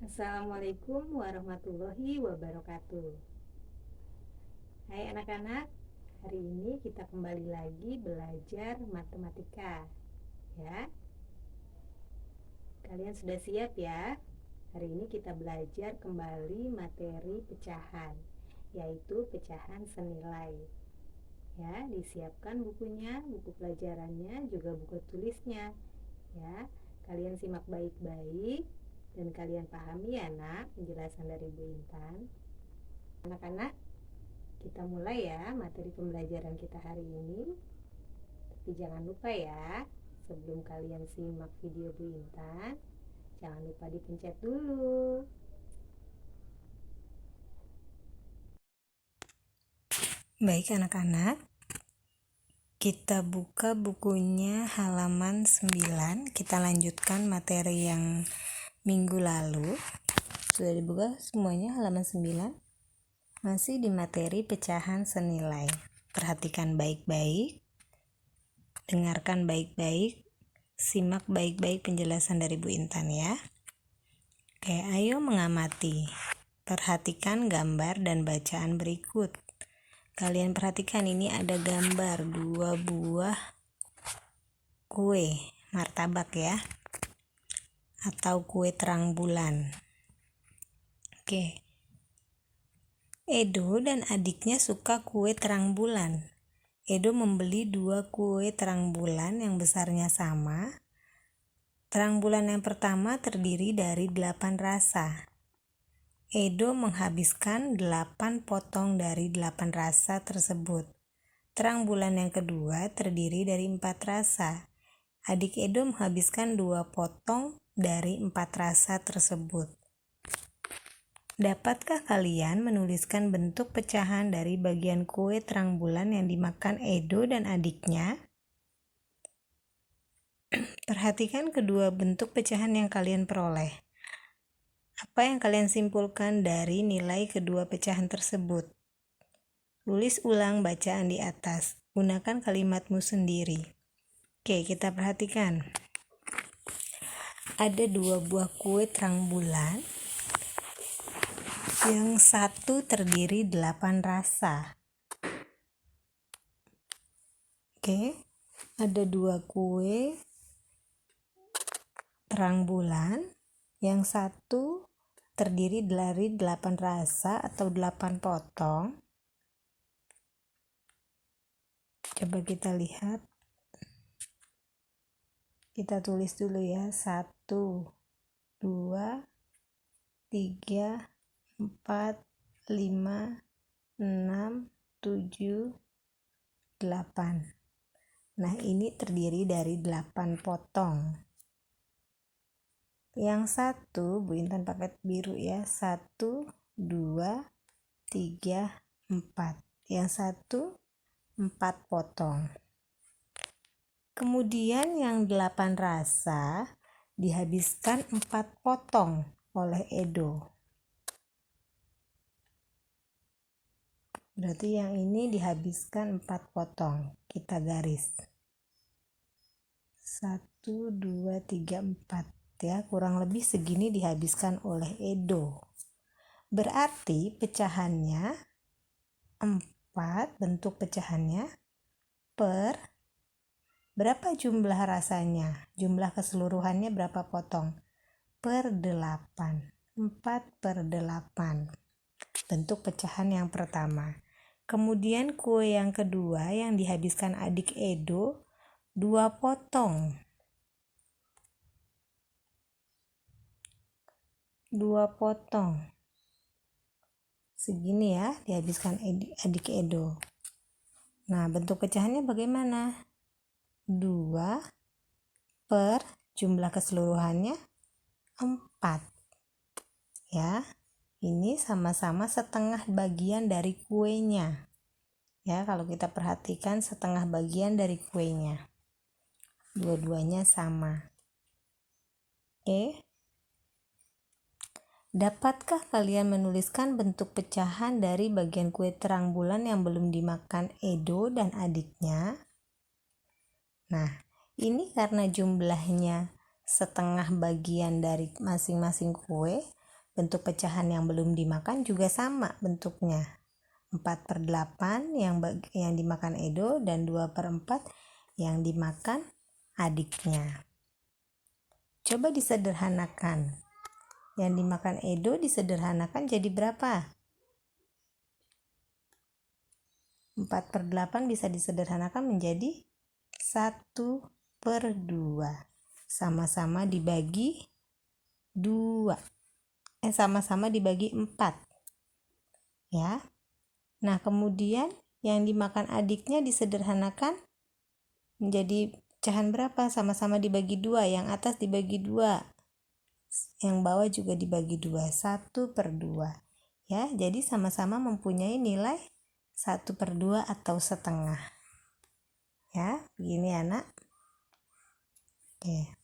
Assalamualaikum warahmatullahi wabarakatuh. Hai anak-anak, hari ini kita kembali lagi belajar matematika ya. Kalian sudah siap ya? Hari ini kita belajar kembali materi pecahan, yaitu pecahan senilai. Ya, disiapkan bukunya, buku pelajarannya, juga buku tulisnya. Ya, kalian simak baik-baik dan kalian pahami ya nak penjelasan dari Bu Intan. Anak-anak, kita mulai ya materi pembelajaran kita hari ini. Tapi jangan lupa ya, sebelum kalian simak video Bu Intan, jangan lupa dipencet dulu. Baik anak-anak, kita buka bukunya halaman 9. Kita lanjutkan materi yang minggu lalu. Sudah dibuka semuanya halaman 9? Masih di materi pecahan senilai. Perhatikan baik-baik, dengarkan baik-baik, simak baik-baik penjelasan dari Bu Intan ya. Oke, ayo mengamati. Perhatikan gambar dan bacaan berikut. Kalian perhatikan ini ada gambar 2 buah kue martabak ya, atau kue terang bulan. Oke. Edo dan adiknya suka kue terang bulan. Edo membeli 2 kue terang bulan yang besarnya sama. Terang bulan yang pertama terdiri dari 8 rasa. Edo menghabiskan 8 potong dari 8 rasa tersebut. Terang bulan yang kedua terdiri dari 4 rasa. Adik Edo menghabiskan 2 potong dari 4 rasa tersebut. Dapatkah kalian menuliskan bentuk pecahan dari bagian kue terang bulan yang dimakan Edo dan adiknya? Perhatikan kedua bentuk pecahan yang kalian peroleh. Apa yang kalian simpulkan dari nilai kedua pecahan tersebut? Tulis ulang bacaan di atas. Gunakan kalimatmu sendiri. Oke, kita perhatikan. Ada 2 buah kue terang bulan. Yang satu terdiri 8 rasa. Oke, ada 2 kue terang bulan. Yang satu terdiri dari 8 rasa atau 8 potong. Coba kita lihat. Kita tulis dulu ya. 1, 2, 3, 4, 5, 6, 7, 8. Nah, ini terdiri dari 8 potong. Yang satu, Bu Intan pakai biru ya. 1, 2, 3, 4. Yang satu 4 potong. Kemudian yang 8 rasa dihabiskan 4 potong oleh Edo. Berarti yang ini dihabiskan 4 potong. Kita garis. 1, 2, 3, 4. Ya, kurang lebih segini dihabiskan oleh Edo. Berarti pecahannya 4, bentuk pecahannya per berapa jumlah rasanya? Jumlah keseluruhannya berapa potong? Per 8. 4 per 8. Bentuk pecahan yang pertama. Kemudian kue yang kedua yang dihabiskan adik Edo 2 potong. 2 potong. Segini ya dihabiskan adik Edo. Nah, bentuk pecahannya bagaimana? 2 per jumlah keseluruhannya 4. Ya. Ini sama-sama setengah bagian dari kuenya. Ya, kalau kita perhatikan setengah bagian dari kuenya. Dua-duanya sama. Oke. Dapatkah kalian menuliskan bentuk pecahan dari bagian kue terang bulan yang belum dimakan Edo dan adiknya? Nah, ini karena jumlahnya setengah bagian dari masing-masing kue, bentuk pecahan yang belum dimakan juga sama bentuknya. 4/8 yang dimakan Edo dan 2/4 yang dimakan adiknya. Coba disederhanakan. Yang dimakan Edo disederhanakan jadi berapa? 4/8 bisa disederhanakan menjadi 1/2. Sama-sama dibagi 2. Sama-sama dibagi 4. Ya. Nah, kemudian yang dimakan adiknya disederhanakan menjadi pecahan berapa? Sama-sama dibagi 2. Yang atas dibagi 2. Yang bawah juga dibagi 2. 1/2. Ya, jadi sama-sama mempunyai nilai 1/2 atau setengah. Ya, begini anak. Oke.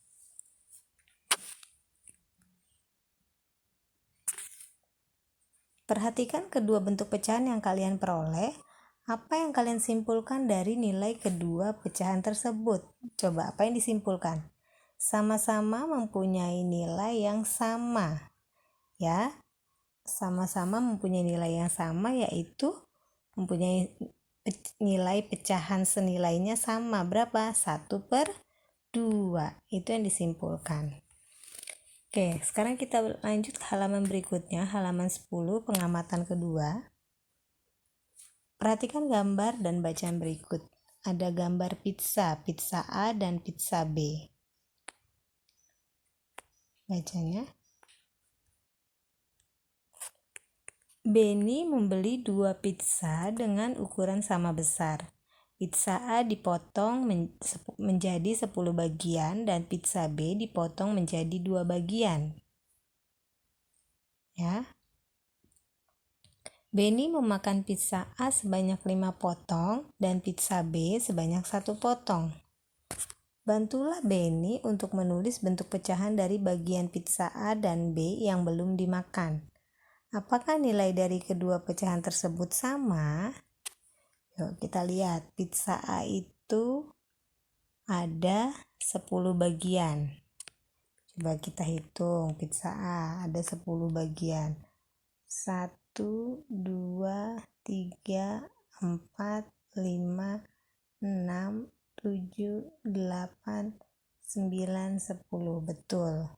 Perhatikan kedua bentuk pecahan yang kalian peroleh. Apa yang kalian simpulkan dari nilai kedua pecahan tersebut? Coba, apa yang disimpulkan? Sama-sama mempunyai nilai yang sama. Ya, sama-sama mempunyai nilai yang sama, yaitu mempunyai nilai pecahan senilainya sama. Berapa? 1/2. Itu yang disimpulkan. Oke, sekarang kita lanjut ke halaman berikutnya, halaman 10, pengamatan kedua. Perhatikan gambar dan bacaan berikut. Ada gambar pizza A dan pizza B. Bacanya. Benny membeli 2 pizza dengan ukuran sama besar. Pizza A dipotong menjadi 10 bagian dan pizza B dipotong menjadi 2 bagian. Ya. Benny memakan pizza A sebanyak 5 potong dan pizza B sebanyak 1 potong. Bantulah Benny untuk menulis bentuk pecahan dari bagian pizza A dan B yang belum dimakan. Apakah nilai dari kedua pecahan tersebut sama? Yuk kita lihat, pizza A itu ada 10 bagian. Coba kita hitung, pizza A ada 10 bagian. 1, 2, 3, 4, 5, 6, 7, 8, 9, 10. Betul.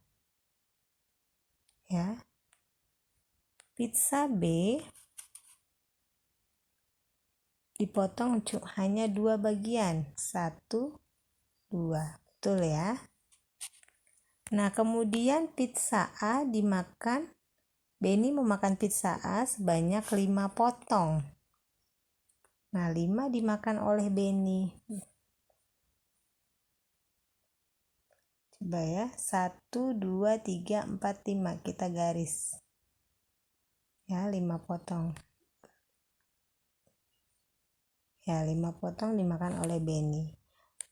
Ya. Pizza B dipotong hanya 2 bagian. 1, 2. Betul ya. Nah, kemudian pizza A dimakan, Benny memakan pizza A sebanyak 5 potong. Nah, 5 dimakan oleh Benny. Coba ya, 1, 2, 3, 4, 5. Kita garis. Ya, 5 potong. Ya, 5 potong dimakan oleh Benny.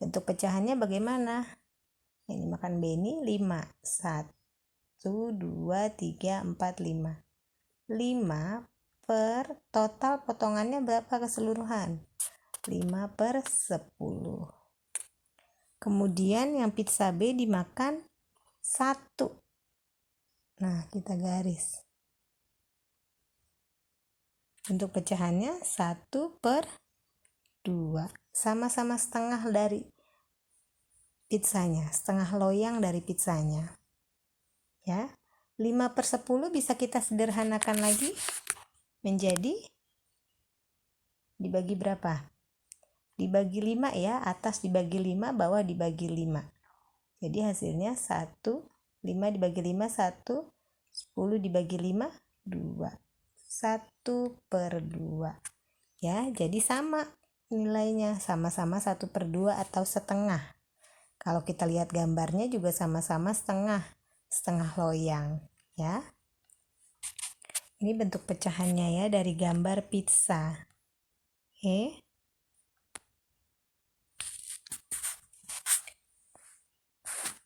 Bentuk pecahannya bagaimana? Yang dimakan Benny 5. 1, 2, 3, 4, 5. 5 per total potongannya berapa keseluruhan? 5/10. Kemudian yang pizza B dimakan 1. Nah, kita garis. Bentuk pecahannya 1/2. Sama-sama setengah dari pizzanya, setengah loyang dari pizzanya. Ya. 5/10 bisa kita sederhanakan lagi menjadi dibagi berapa? Dibagi 5 ya, atas dibagi 5, bawah dibagi 5. Jadi hasilnya 1, 5 dibagi 5, 1, 10 dibagi 5, 2. 1/2. Ya, jadi sama nilainya, sama-sama 1/2 atau setengah. Kalau kita lihat gambarnya juga sama-sama setengah loyang, ya. Ini bentuk pecahannya ya dari gambar pizza. Oke.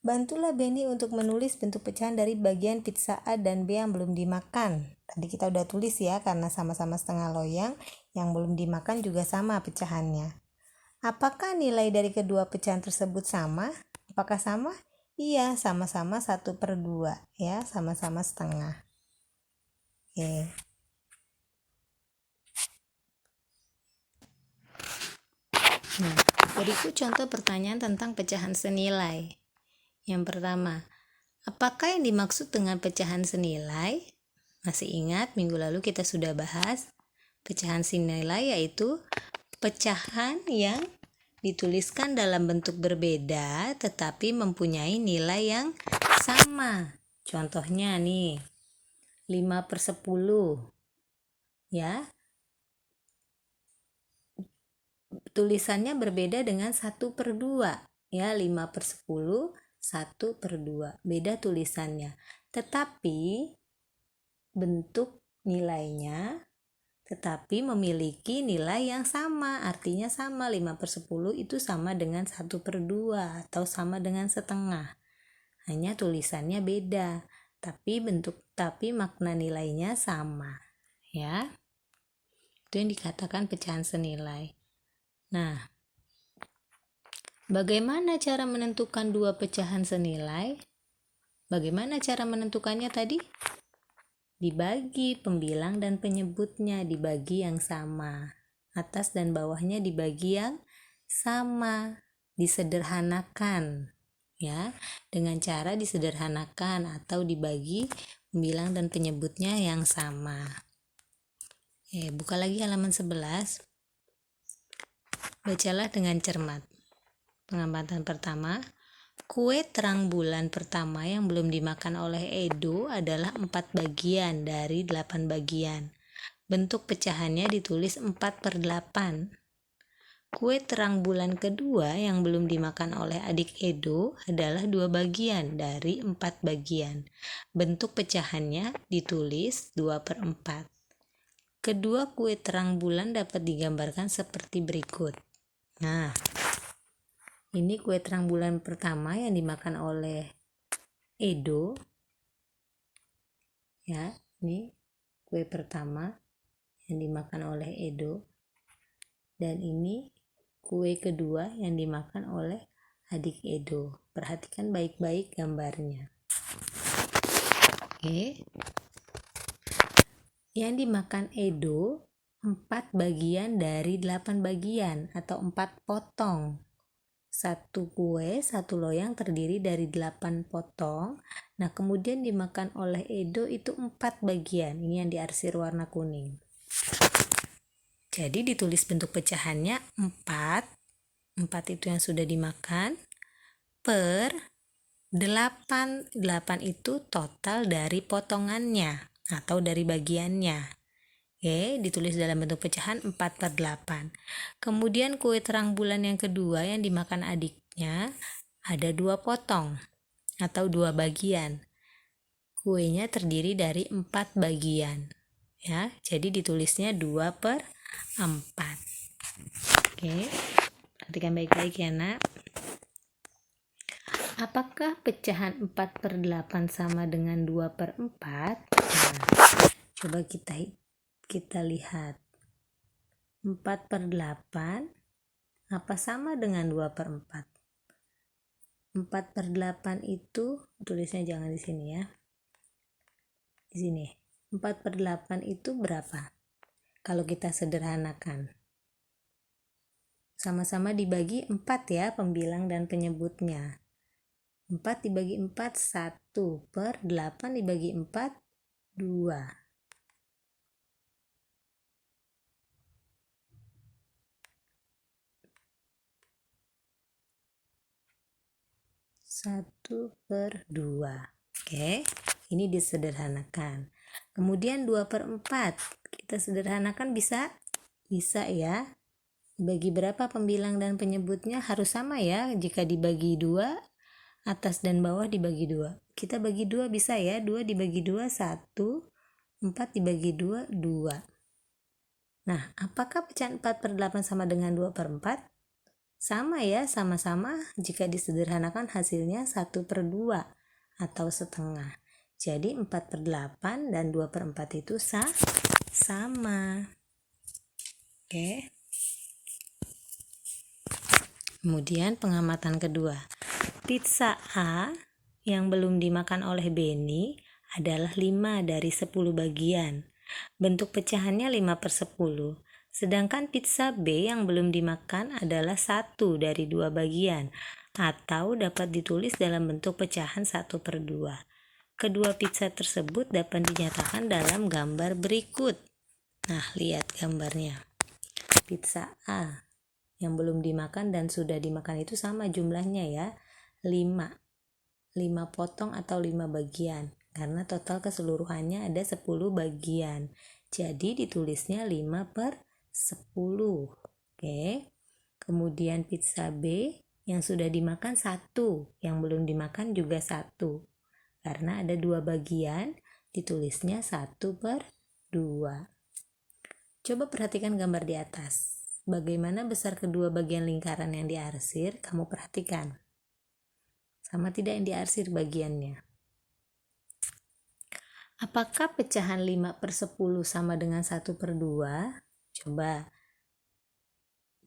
Bantulah Benny untuk menulis bentuk pecahan dari bagian pizza A dan B yang belum dimakan. Tadi kita udah tulis ya, karena sama-sama setengah loyang, yang belum dimakan juga sama pecahannya. Apakah nilai dari kedua pecahan tersebut sama? Apakah sama? Iya, sama-sama 1/2 ya, sama-sama setengah. Oke. Nah, berikut contoh pertanyaan tentang pecahan senilai. Yang pertama, apakah yang dimaksud dengan pecahan senilai? Masih ingat minggu lalu kita sudah bahas pecahan senilai, yaitu pecahan yang dituliskan dalam bentuk berbeda tetapi mempunyai nilai yang sama. Contohnya nih, 5/10 ya. Tulisannya berbeda dengan 1/2 ya, 5/10 1/2, beda tulisannya, tetapi bentuk nilainya tetapi memiliki nilai yang sama, artinya sama. 5/10 itu sama dengan 1/2 atau sama dengan setengah, hanya tulisannya beda, tapi makna nilainya sama ya. Itu yang dikatakan pecahan senilai. Nah, bagaimana cara menentukan dua pecahan senilai? Bagaimana cara menentukannya tadi? Dibagi pembilang dan penyebutnya, dibagi yang sama. Atas dan bawahnya dibagi yang sama. Disederhanakan ya, dengan cara disederhanakan atau dibagi pembilang dan penyebutnya yang sama. Buka lagi halaman 11. Bacalah dengan cermat. Pengamatan pertama, kue terang bulan pertama yang belum dimakan oleh Edo adalah 4 bagian dari 8 bagian. Bentuk pecahannya ditulis 4/8. Kue terang bulan kedua yang belum dimakan oleh adik Edo adalah 2 bagian dari 4 bagian. Bentuk pecahannya ditulis 2/4. Kedua kue terang bulan dapat digambarkan seperti berikut. Nah, ini kue terang bulan pertama yang dimakan oleh Edo ya, ini kue pertama yang dimakan oleh Edo, dan ini kue kedua yang dimakan oleh adik Edo. Perhatikan baik-baik gambarnya. Oke. Yang dimakan Edo 4 bagian dari 8 bagian atau 4 potong. Satu kue, satu loyang terdiri dari 8 potong. Nah, kemudian dimakan oleh Edo itu 4 bagian. Ini yang diarsir warna kuning. Jadi ditulis bentuk pecahannya 4. 4 itu yang sudah dimakan per 8. 8 itu total dari potongannya atau dari bagiannya. Oke, ditulis dalam bentuk pecahan 4/8. Kemudian kue terang bulan yang kedua yang dimakan adiknya ada 2 potong atau 2 bagian. Kuenya terdiri dari 4 bagian. Ya, jadi ditulisnya 2/4. Oke, perhatikan baik-baik ya, Nak. Apakah pecahan 4/8 sama dengan 2/4? Nah, coba kita lihat. 4/8 apa sama dengan 2/4? 4/8 itu tulisnya jangan di sini ya. Di sini. 4/8 itu berapa? Kalau kita sederhanakan. Sama-sama dibagi 4 ya, pembilang dan penyebutnya. 4 dibagi 4, 1/8 dibagi 4, 2. 1/2. Oke, ini disederhanakan. Kemudian 2/4 kita sederhanakan bisa ya. Dibagi berapa pembilang dan penyebutnya? Harus sama ya. Jika dibagi 2, atas dan bawah dibagi 2. Kita bagi 2 bisa ya. 2 dibagi 2, 1. 4 dibagi 2, 2. Nah, apakah pecahan 4/8 sama dengan 2/4? Sama ya, sama-sama. Jika disederhanakan hasilnya 1/2 atau setengah. Jadi 4/8 dan 2/4 itu sama. Oke. Kemudian pengamatan kedua. Pizza A yang belum dimakan oleh Benny adalah 5 dari 10 bagian. Bentuk pecahannya 5/10. Sedangkan pizza B yang belum dimakan adalah 1 dari 2 bagian, atau dapat ditulis dalam bentuk pecahan 1/2. Kedua pizza tersebut dapat dinyatakan dalam gambar berikut. Nah, lihat gambarnya. Pizza A yang belum dimakan dan sudah dimakan itu sama jumlahnya ya, 5 potong atau 5 bagian, karena total keseluruhannya ada 10 bagian. Jadi ditulisnya 5/10. Oke. Kemudian pizza B yang sudah dimakan 1, yang belum dimakan juga 1. Karena ada 2 bagian, ditulisnya 1/2. Coba perhatikan gambar di atas. Bagaimana besar kedua bagian lingkaran yang diarsir? Kamu perhatikan. Sama tidak yang diarsir bagiannya? Apakah pecahan 5/10 sama dengan 1/2?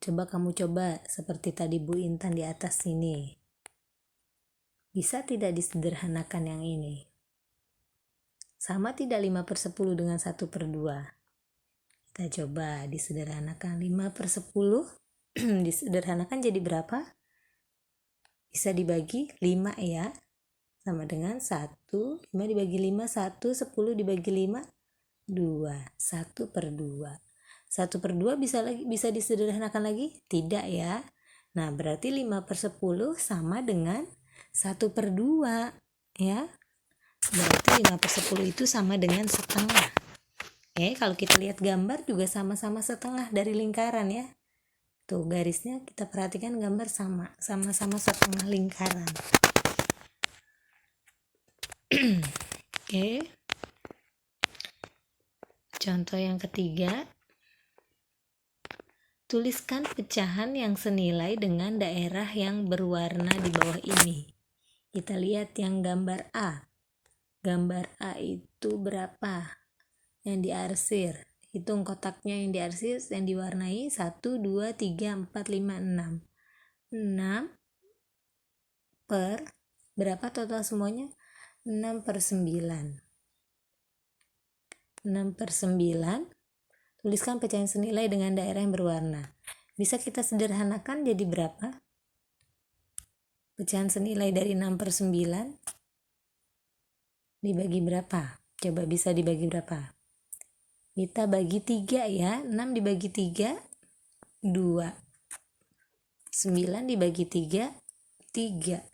Coba kamu coba seperti tadi Bu Intan di atas sini. Bisa tidak disederhanakan yang ini? Sama tidak 5/10 dengan 1/2? Kita coba disederhanakan. 5/10 disederhanakan jadi berapa? Bisa dibagi 5 ya. Sama dengan 1, 5 dibagi 5, 1, 10 dibagi 5, 2, 1/2. 1/2 bisa disederhanakan lagi? Tidak ya. Nah, berarti 5/10 sama dengan 1/2 ya. Berarti 5/10 itu sama dengan setengah. Kalau kita lihat gambar juga sama-sama setengah dari lingkaran ya. Tuh garisnya kita perhatikan gambar sama-sama setengah lingkaran. Contoh yang ketiga. Tuliskan pecahan yang senilai dengan daerah yang berwarna di bawah ini. Kita lihat yang gambar A. Gambar A itu berapa yang diarsir? Hitung kotaknya yang diarsir, yang diwarnai 1, 2, 3, 4, 5, 6. 6 per berapa total semuanya? 6/9. 6/9. Tuliskan pecahan senilai dengan daerah yang berwarna. Bisa kita sederhanakan jadi berapa? Pecahan senilai dari 6/9 dibagi berapa? Coba bisa dibagi berapa? Kita bagi 3 ya. 6 dibagi 3, 2. 9 dibagi 3, 3.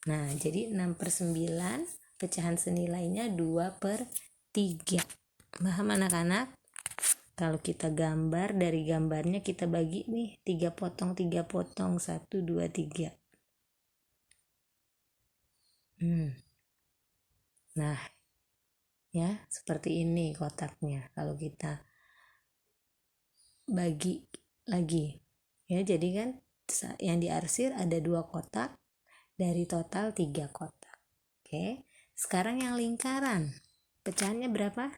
Nah, jadi 6/9 pecahan senilainya 2/3. Paham anak-anak? Kalau kita gambar, dari gambarnya kita bagi nih 3 potong, 1, 2, 3. Nah, ya seperti ini kotaknya. Kalau kita bagi lagi, ya jadi kan yang diarsir ada 2 kotak dari total 3 kotak. Oke, sekarang yang lingkaran, pecahannya berapa?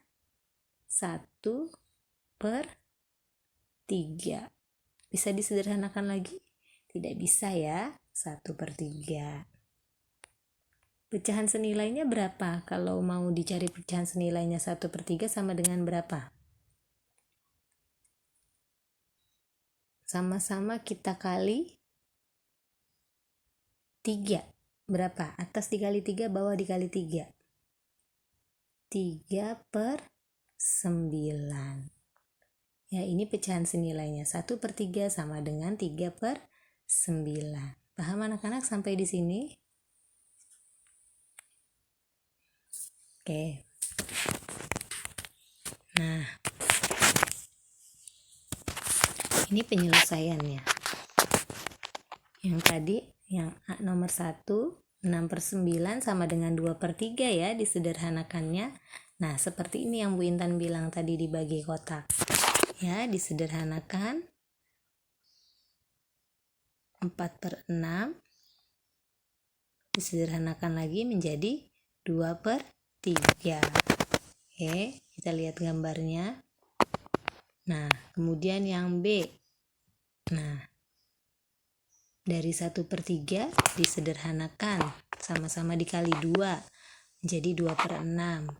1/3. Bisa disederhanakan lagi? Tidak bisa ya, 1/3. Pecahan senilainya berapa? Kalau mau dicari pecahan senilainya 1/3 sama dengan berapa? Sama-sama kita kali 3. Berapa? Atas dikali 3, bawah dikali 3. 3/9. Ya, ini pecahan senilainya. 1/3 sama dengan 3/9. Paham anak-anak sampai di sini? Oke. Nah, ini penyelesaiannya. Yang tadi, yang nomor 1, 6/9 sama dengan 2/3 ya disederhanakannya. Nah, seperti ini yang Bu Intan bilang tadi dibagi kotak. Ya, disederhanakan 4/6. Disederhanakan lagi menjadi 2/3. Oke, kita lihat gambarnya. Nah, kemudian yang B. Nah, dari 1/3 disederhanakan, sama-sama dikali 2 jadi 2/6.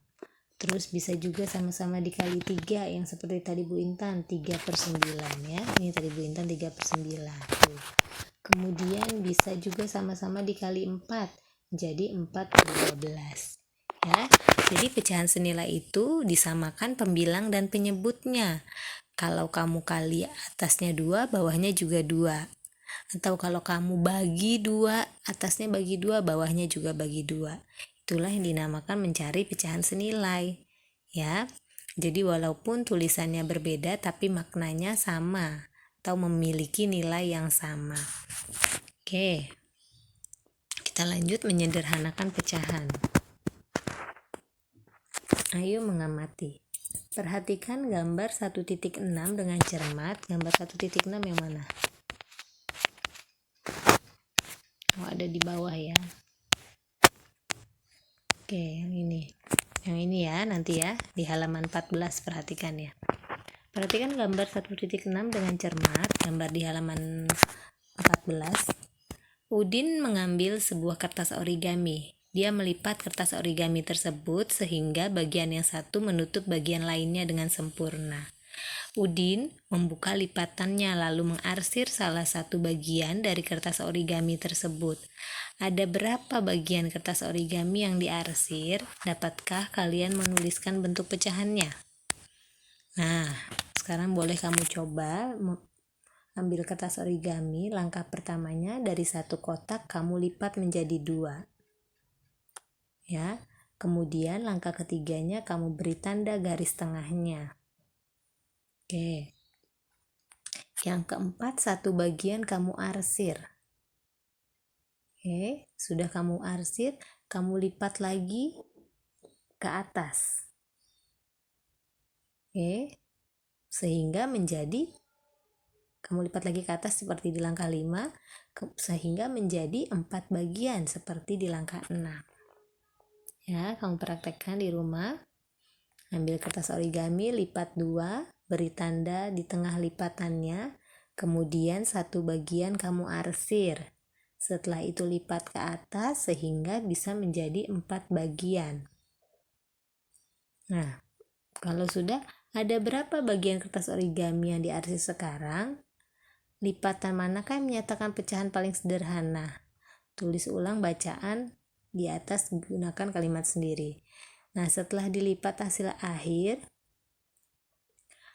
Terus bisa juga sama-sama dikali 3 yang seperti tadi Bu Intan, 3/9 ya. Ini tadi Bu Intan 3/9. Tuh. Kemudian bisa juga sama-sama dikali 4, jadi 4/12 ya. Jadi pecahan senilai itu disamakan pembilang dan penyebutnya. Kalau kamu kali atasnya 2, bawahnya juga 2. Atau kalau kamu bagi 2, atasnya bagi 2, bawahnya juga bagi 2. Itulah yang dinamakan mencari pecahan senilai ya. Jadi walaupun tulisannya berbeda tapi maknanya sama atau memiliki nilai yang sama. Oke, kita lanjut menyederhanakan pecahan. Ayo mengamati. Perhatikan gambar 1.6 dengan cermat. Gambar 1.6 yang mana? Oh, ada di bawah ya. Oke, yang ini. Yang ini ya, nanti ya, di halaman 14 perhatikan ya. Perhatikan gambar 1.6 dengan cermat, gambar di halaman 14. Udin mengambil sebuah kertas origami. Dia melipat kertas origami tersebut sehingga bagian yang satu menutup bagian lainnya dengan sempurna. Udin membuka lipatannya lalu mengarsir salah satu bagian dari kertas origami tersebut. Ada berapa bagian kertas origami yang diarsir? Dapatkah kalian menuliskan bentuk pecahannya? Nah, sekarang boleh kamu coba ambil kertas origami. Langkah pertamanya dari satu kotak kamu lipat menjadi 2 ya. Kemudian langkah ketiganya kamu beri tanda garis tengahnya. Oke. Yang keempat, satu bagian kamu arsir. Oke, sudah kamu arsir, kamu lipat lagi ke atas. Oke, sehingga menjadi, kamu lipat lagi ke atas seperti di langkah 5, sehingga menjadi 4 bagian seperti di langkah 6. Ya, kamu praktekkan di rumah. Ambil kertas origami, lipat 2, beri tanda di tengah lipatannya, kemudian satu bagian kamu arsir. Setelah itu lipat ke atas sehingga bisa menjadi 4 bagian. Nah, kalau sudah, ada berapa bagian kertas origami yang diarsir sekarang? Lipatan manakah yang menyatakan pecahan paling sederhana? Tulis ulang bacaan di atas, gunakan kalimat sendiri. Nah, setelah dilipat hasil akhir,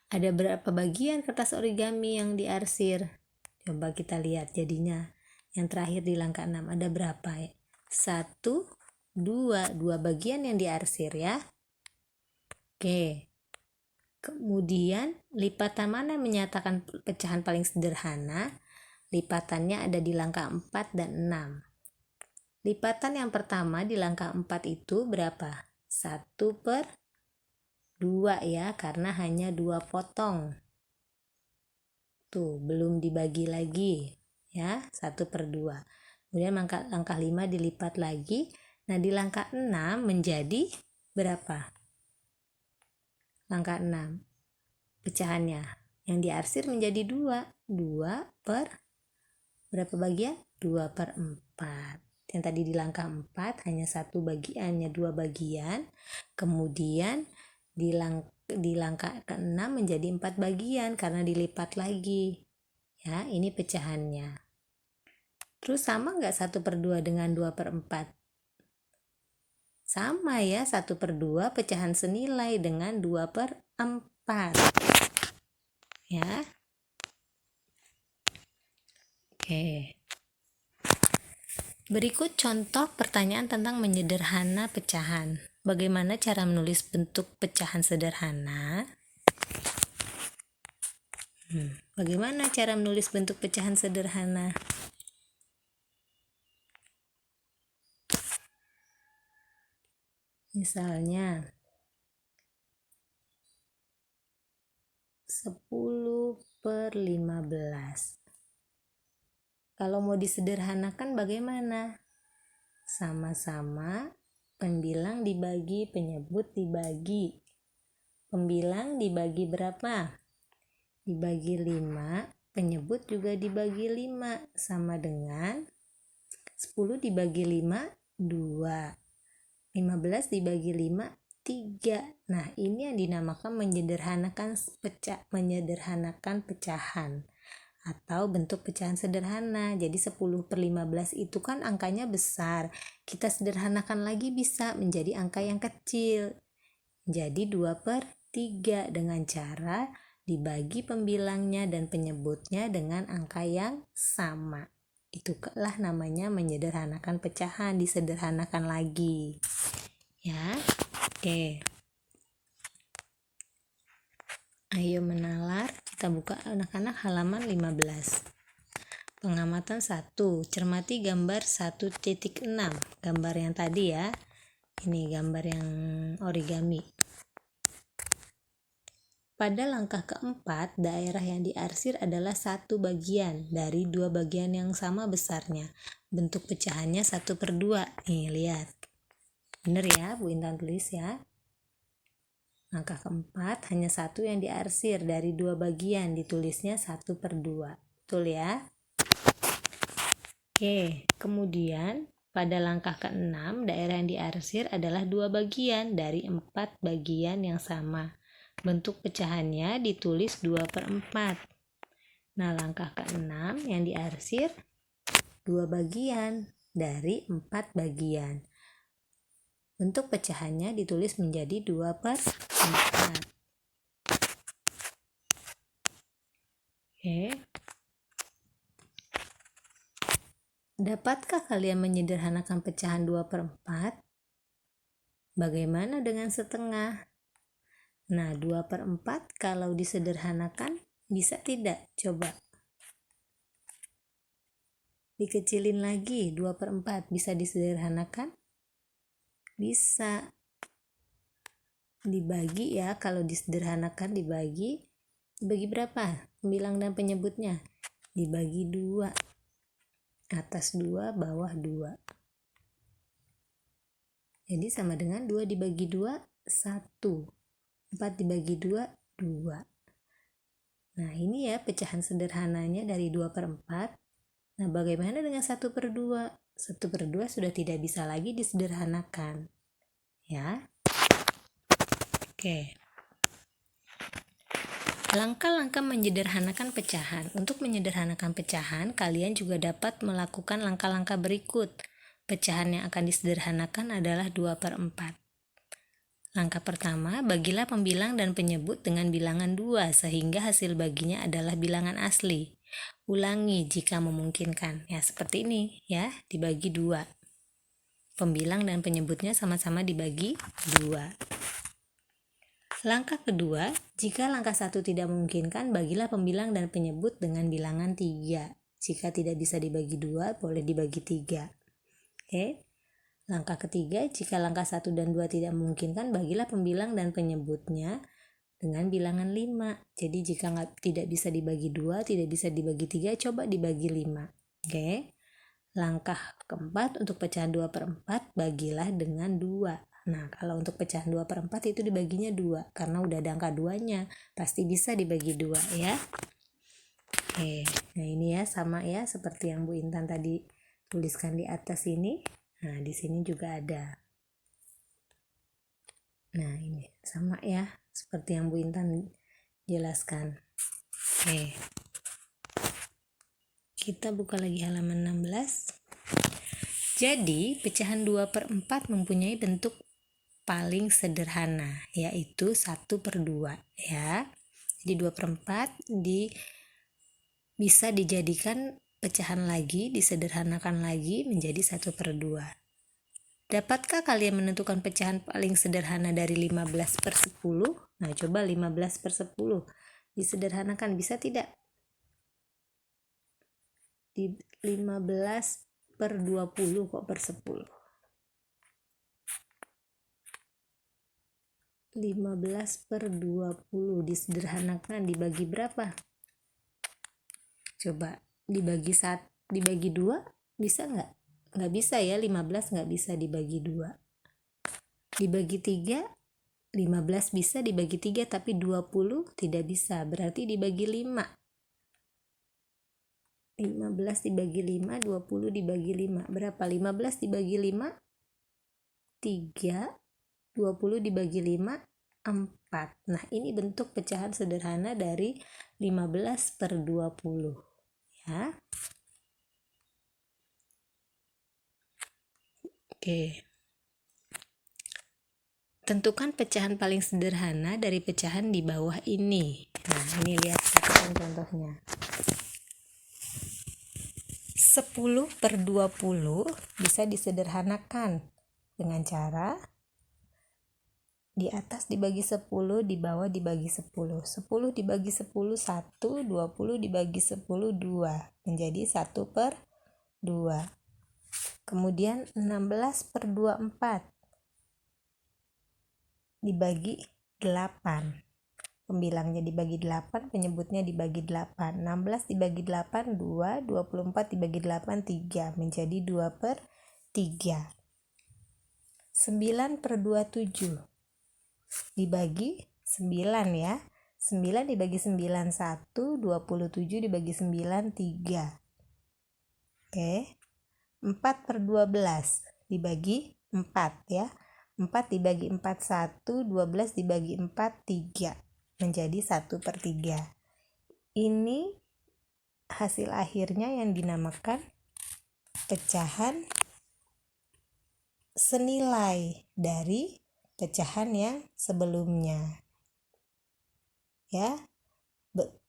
ada berapa bagian kertas origami yang diarsir? Coba kita lihat jadinya. Yang terakhir di langkah 6 ada berapa ya? 1, 2 bagian yang diarsir ya. Oke. Kemudian lipatan mana menyatakan pecahan paling sederhana? Lipatannya ada di langkah 4 dan 6. Lipatan yang pertama di langkah 4 itu berapa? 1/2 ya, karena hanya 2 potong. Tuh, belum dibagi lagi ya, 1/2. Kemudian langkah 5 dilipat lagi. Nah, di langkah 6 menjadi berapa? Langkah 6 pecahannya yang diarsir menjadi 2 per berapa bagian? 2/4. Yang tadi di langkah 4 hanya 1 bagiannya 2 bagian. Kemudian di langkah ke-6 menjadi 4 bagian karena dilipat lagi ya. Ini pecahannya. Terus sama nggak 1/2 dengan 2/4? Sama ya, 1/2 pecahan senilai dengan 2/4 ya. Oke. Berikut contoh pertanyaan tentang menyederhana pecahan. Bagaimana cara menulis bentuk pecahan sederhana? Bagaimana cara menulis bentuk pecahan sederhana? Misalnya 10/15. Kalau mau disederhanakan bagaimana? Sama-sama pembilang dibagi, penyebut dibagi. Pembilang dibagi berapa? Dibagi 5, penyebut juga dibagi 5, sama dengan 10 dibagi 5, 2. 15 dibagi 5, 3. Nah, ini yang dinamakan menyederhanakan pecahan atau bentuk pecahan sederhana. Jadi 10/15 itu kan angkanya besar. Kita sederhanakan lagi bisa menjadi angka yang kecil. Jadi 2/3 dengan cara dibagi pembilangnya dan penyebutnya dengan angka yang sama. Itulah namanya menyederhanakan pecahan, disederhanakan lagi. Ya, oke. Ayo menalar, kita buka anak-anak halaman 15. Pengamatan 1, cermati gambar 1.6. Gambar yang tadi ya. Ini gambar yang origami. Pada langkah keempat, daerah yang diarsir adalah satu bagian dari dua bagian yang sama besarnya. Bentuk pecahannya 1/2. Nih, lihat. Bener ya, Bu Intan tulis ya. Langkah keempat, hanya satu yang diarsir dari dua bagian. Ditulisnya 1/2. Betul ya? Oke, kemudian pada langkah ke-6, daerah yang diarsir adalah dua bagian dari 4 bagian yang sama. Bentuk pecahannya ditulis 2/4. Nah, langkah ke-6 yang diarsir 2 bagian dari 4 bagian. Bentuk pecahannya ditulis menjadi 2/4. Oke. Dapatkah kalian menyederhanakan pecahan 2/4? Bagaimana dengan setengah? Nah, 2/4 kalau disederhanakan bisa tidak? Coba. Dikecilin lagi, 2/4 bisa disederhanakan? Bisa. Dibagi ya, kalau disederhanakan dibagi berapa? Pembilang dan penyebutnya. Dibagi 2. Atas 2, bawah 2. Jadi sama dengan 2 dibagi 2, 1. 4 dibagi 2, 2. Nah, ini ya pecahan sederhananya dari 2/4. Nah, bagaimana dengan 1/2? 1/2 sudah tidak bisa lagi disederhanakan. Ya. Oke. Langkah-langkah menyederhanakan pecahan. Untuk menyederhanakan pecahan, kalian juga dapat melakukan langkah-langkah berikut. Pecahan yang akan disederhanakan adalah 2/4. Langkah pertama, bagilah pembilang dan penyebut dengan bilangan 2 sehingga hasil baginya adalah bilangan asli. Ulangi jika memungkinkan. Ya, seperti ini ya, dibagi 2. Pembilang dan penyebutnya sama-sama dibagi 2. Langkah kedua, jika langkah 1 tidak memungkinkan, bagilah pembilang dan penyebut dengan bilangan 3. Jika tidak bisa dibagi 2, boleh dibagi 3. Oke. Langkah ketiga, jika langkah 1 dan 2 tidak memungkinkan, bagilah pembilang dan penyebutnya dengan bilangan 5. Jadi jika tidak bisa dibagi 2, tidak bisa dibagi 3, coba dibagi 5. Oke. Langkah keempat, untuk pecahan 2/4, bagilah dengan 2. Nah, kalau untuk pecahan 2/4 itu dibaginya 2, karena udah ada angka 2-nya, pasti bisa dibagi 2 ya. Oke, nah ini ya sama ya seperti yang Bu Intan tadi tuliskan di atas ini. Nah, di sini juga ada. Nah, ini sama ya seperti yang Bu Intan jelaskan. Oke. Kita buka lagi halaman 16. Jadi, pecahan 2/4 mempunyai bentuk paling sederhana, yaitu 1/2 ya. Jadi 2/4 bisa dijadikan pecahan lagi, disederhanakan lagi menjadi 1/2. Dapatkah kalian menentukan pecahan paling sederhana dari 15/10? Nah, coba 15/10 disederhanakan, bisa tidak? 15/20 kok per 10? 15/20 disederhanakan dibagi berapa? Coba dibagi 2 bisa nggak? Nggak bisa ya, 15 nggak bisa dibagi 2. Dibagi 3, 15 bisa dibagi 3, tapi 20 tidak bisa, berarti dibagi 5. 15 dibagi 5, 20 dibagi 5. Berapa? 15 dibagi 5? 3, 20 dibagi 5, 4. Nah, ini bentuk pecahan sederhana dari 15/20 ya. Oke. Tentukan pecahan paling sederhana dari pecahan di bawah ini. Nah, ini lihat contohnya. 10/20 bisa disederhanakan dengan cara di atas dibagi 10, di bawah dibagi 10. 10 dibagi 10, 1, 20 dibagi 10, 2. Menjadi 1/2. Kemudian 16/24 dibagi 8. Pembilangnya dibagi 8, penyebutnya dibagi 8. 16 dibagi 8, 2. 24 dibagi 8, 3. Menjadi 2/3. 9/27 dibagi 9 ya. 9 dibagi 9, 1. 27 dibagi 9, 3. Oke. 4/12 dibagi 4 ya. 4 dibagi 4, 1. 12 dibagi 4, 3. Menjadi 1/3. Ini hasil akhirnya yang dinamakan pecahan senilai dari pecahan yang sebelumnya. Ya,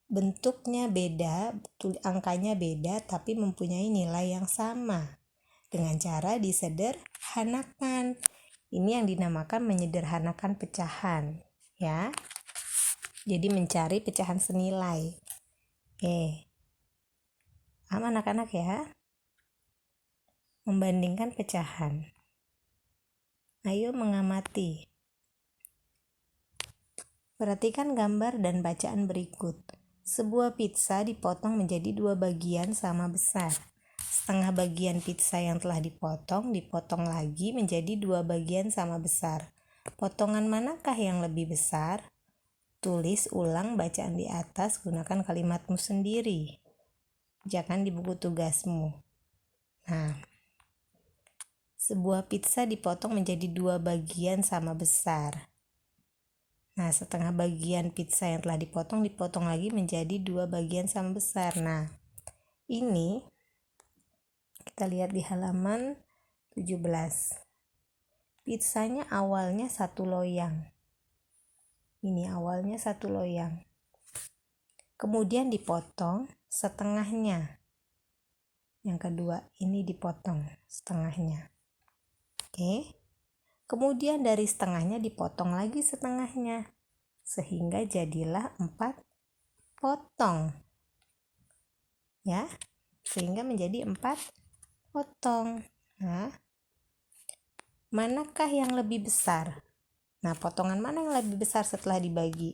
bentuknya beda, angkanya beda, tapi mempunyai nilai yang sama dengan cara disederhanakan. Ini yang dinamakan menyederhanakan pecahan, ya. Jadi mencari pecahan senilai. Paham anak-anak ya? Membandingkan pecahan. Ayo mengamati. Perhatikan gambar dan bacaan berikut. Sebuah pizza dipotong menjadi 2 bagian sama besar. Setengah bagian pizza yang telah dipotong lagi menjadi 2 bagian sama besar. Potongan manakah yang lebih besar? Tulis ulang bacaan di atas, gunakan kalimatmu sendiri. Jangan di buku tugasmu. Nah, sebuah pizza dipotong menjadi 2 bagian sama besar. Nah, setengah bagian pizza yang telah dipotong lagi menjadi 2 bagian sama besar. Nah, ini kita lihat di halaman 17. Pizzanya awalnya 1 loyang. Ini awalnya 1 loyang. Kemudian dipotong setengahnya. Yang kedua, ini dipotong setengahnya. Oke. Kemudian dari setengahnya dipotong lagi setengahnya. Sehingga jadilah 4 potong. Ya. Sehingga menjadi 4 potong. Nah, manakah yang lebih besar? Nah, potongan mana yang lebih besar setelah dibagi?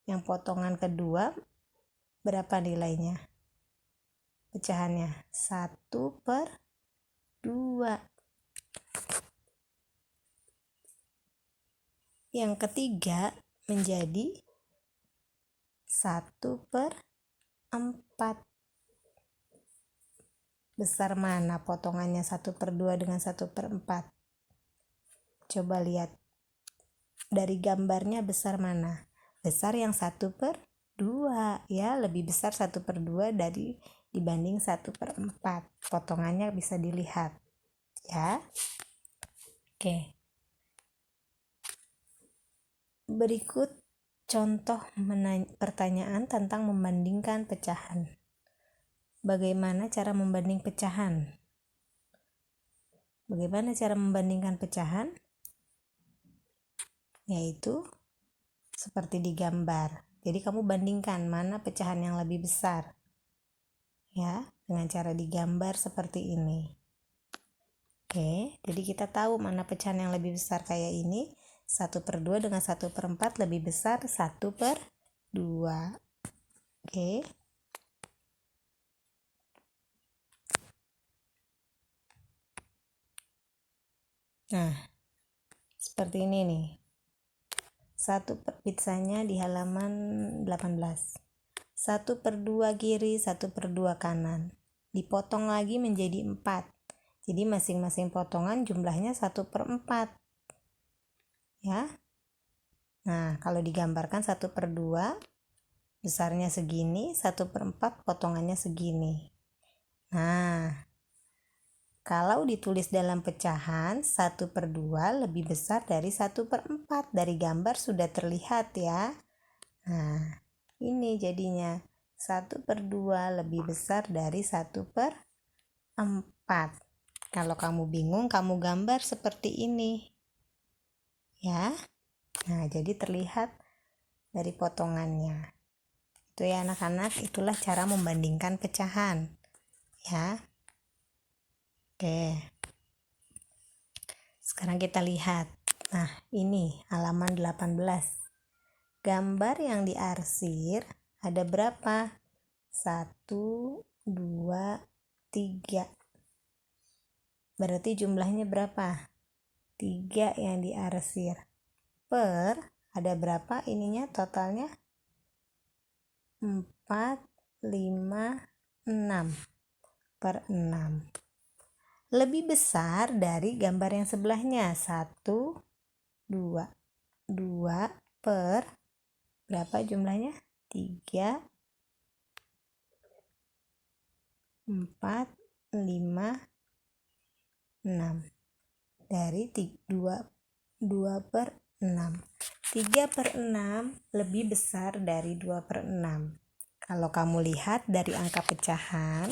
Yang potongan kedua berapa nilainya? Pecahannya 1/2. Yang ketiga menjadi 1/4. Besar mana potongannya 1/2 dengan 1/4? Coba lihat. Dari gambarnya besar mana? Besar yang 1/2 ya, lebih besar 1/2 dibanding 1/4. Potongannya bisa dilihat ya. Oke. Berikut contoh pertanyaan tentang membandingkan pecahan. Bagaimana cara membanding pecahan? Bagaimana cara membandingkan pecahan? Yaitu seperti di gambar. Jadi kamu bandingkan mana pecahan yang lebih besar. Ya, dengan cara digambar seperti ini. Oke, jadi kita tahu mana pecahan yang lebih besar kayak ini. 1/2 dengan 1/4 lebih besar 1/2. Oke. Nah, seperti ini nih. Pizzanya di halaman 18. 1/2 kiri, 1/2 kanan. Dipotong lagi menjadi 4. Jadi masing-masing potongan jumlahnya 1/4. Ya. Nah, kalau digambarkan 1/2, besarnya segini, 1/4 potongannya segini. Nah, kalau ditulis dalam pecahan, 1/2 lebih besar dari 1/4. Dari gambar sudah terlihat ya. Nah, ini jadinya 1/2 lebih besar dari 1/4. Kalau kamu bingung, kamu gambar seperti ini. Ya. Nah, jadi terlihat dari potongannya. Itu ya anak-anak, itulah cara membandingkan pecahan. Ya. Oke. Sekarang kita lihat. Nah, ini halaman 18. Gambar yang diarsir ada berapa? 1, 2, 3. Berarti jumlahnya berapa? 3 yang diarsir. Per, ada berapa ininya totalnya? 4, 5, 6. Per 6. Lebih besar dari gambar yang sebelahnya. 1, 2. 2 per berapa jumlahnya? 3, 4, 5, 6. Dari 2 per 6. 3/6 lebih besar dari 2/6. Kalau kamu lihat dari angka pecahan,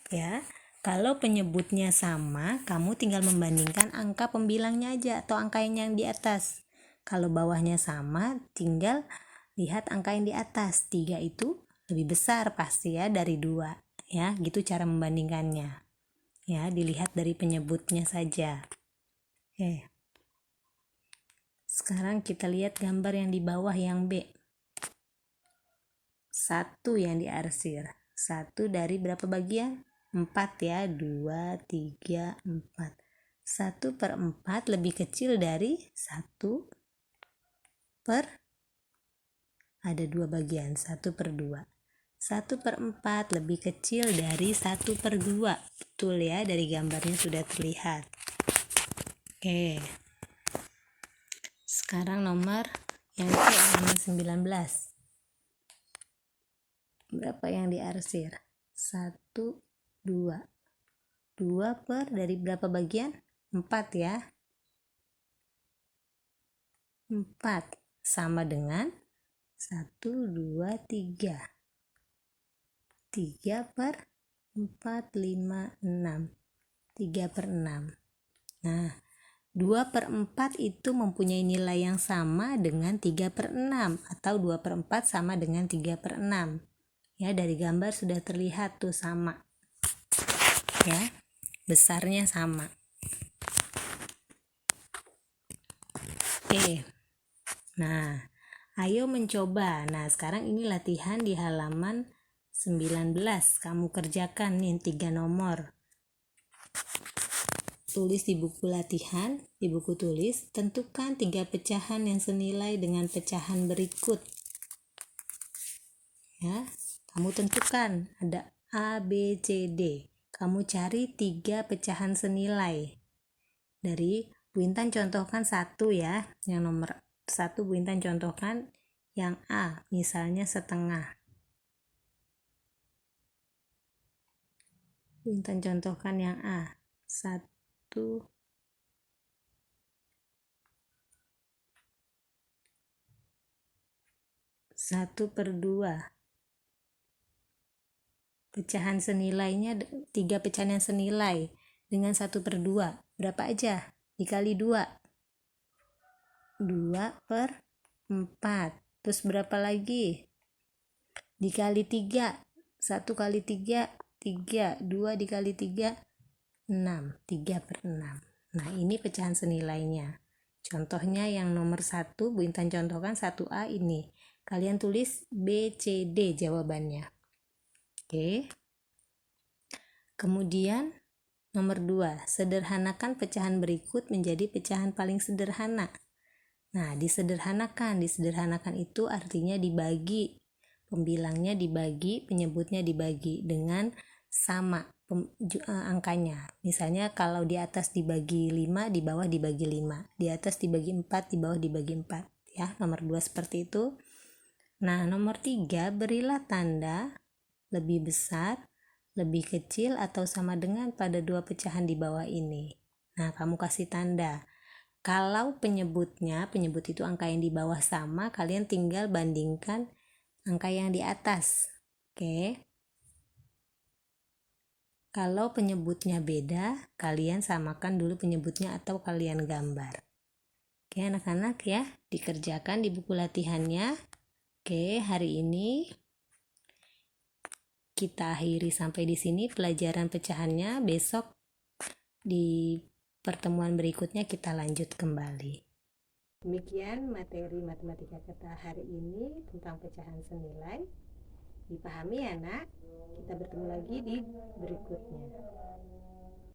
ya, kalau penyebutnya sama, kamu tinggal membandingkan angka pembilangnya aja atau angka yang di atas. Kalau bawahnya sama, tinggal lihat angka yang di atas. 3 itu lebih besar pasti ya dari 2. Ya, gitu cara membandingkannya. Ya, dilihat dari penyebutnya saja. Oke. Sekarang kita lihat gambar yang di bawah yang B. 1 yang diarsir. 1 dari berapa bagian? 4 ya. 2, 3, 4. 1/4 lebih kecil dari 1 per, ada 2 bagian, 1/2. 1/4 lebih kecil dari 1/2. Betul ya, dari gambarnya sudah terlihat. Oke. Sekarang nomor yang C, halaman 19. Berapa yang diarsir? 1, 2. 2 per dari berapa bagian? 4 ya. 4 sama dengan 1, 2, 3. 3 per 4, 5, 6. 3/6. Nah, 2/4 itu mempunyai nilai yang sama dengan 3/6 atau 2/4 sama dengan 3/6. Ya, dari gambar sudah terlihat tuh sama. Ya, besarnya sama. Oke. Nah, ayo mencoba. Nah, sekarang ini latihan di halaman 19. Kamu kerjakan nih 3 nomor. Tulis di buku latihan, di buku tulis, tentukan 3 pecahan yang senilai dengan pecahan berikut. Ya, kamu tentukan ada A, B, C, D. Kamu cari 3 pecahan senilai. Dari Bu Intan contohkan 1 ya. Yang nomor 1 Bu Intan contohkan yang A, misalnya setengah. Bu Intan contohkan yang A, 1, 1/2. Pecahan senilainya 3 pecahan yang senilai dengan 1/2. Berapa aja? Dikali 2. 2/4. Terus berapa lagi? Dikali 3. 1 kali 3, 3. 2 dikali 3, 6. 3/6. Nah, ini pecahan senilainya. Contohnya yang nomor 1, Bu Intan contohkan 1A ini. Kalian tulis B, C, D jawabannya. Oke. Kemudian nomor 2, sederhanakan pecahan berikut menjadi pecahan paling sederhana. Nah, disederhanakan. Disederhanakan itu artinya dibagi. Pembilangnya dibagi, penyebutnya dibagi dengan sama. angkanya. Misalnya kalau di atas dibagi 5, di bawah dibagi 5, di atas dibagi 4, di bawah dibagi 4, ya. Nomor 2 seperti itu. Nah, nomor 3, berilah tanda lebih besar, lebih kecil, atau sama dengan pada dua pecahan di bawah ini. Nah, kamu kasih tanda. Kalau penyebut itu angka yang di bawah sama, kalian tinggal bandingkan angka yang di atas. Oke. Kalau penyebutnya beda, kalian samakan dulu penyebutnya atau kalian gambar. Oke, anak-anak ya, dikerjakan di buku latihannya. Oke, hari ini kita akhiri sampai di sini pelajaran pecahannya. Besok di pertemuan berikutnya kita lanjut kembali. Demikian materi matematika kita hari ini tentang pecahan senilai. Dipahami ya nak? Kita bertemu lagi di berikutnya.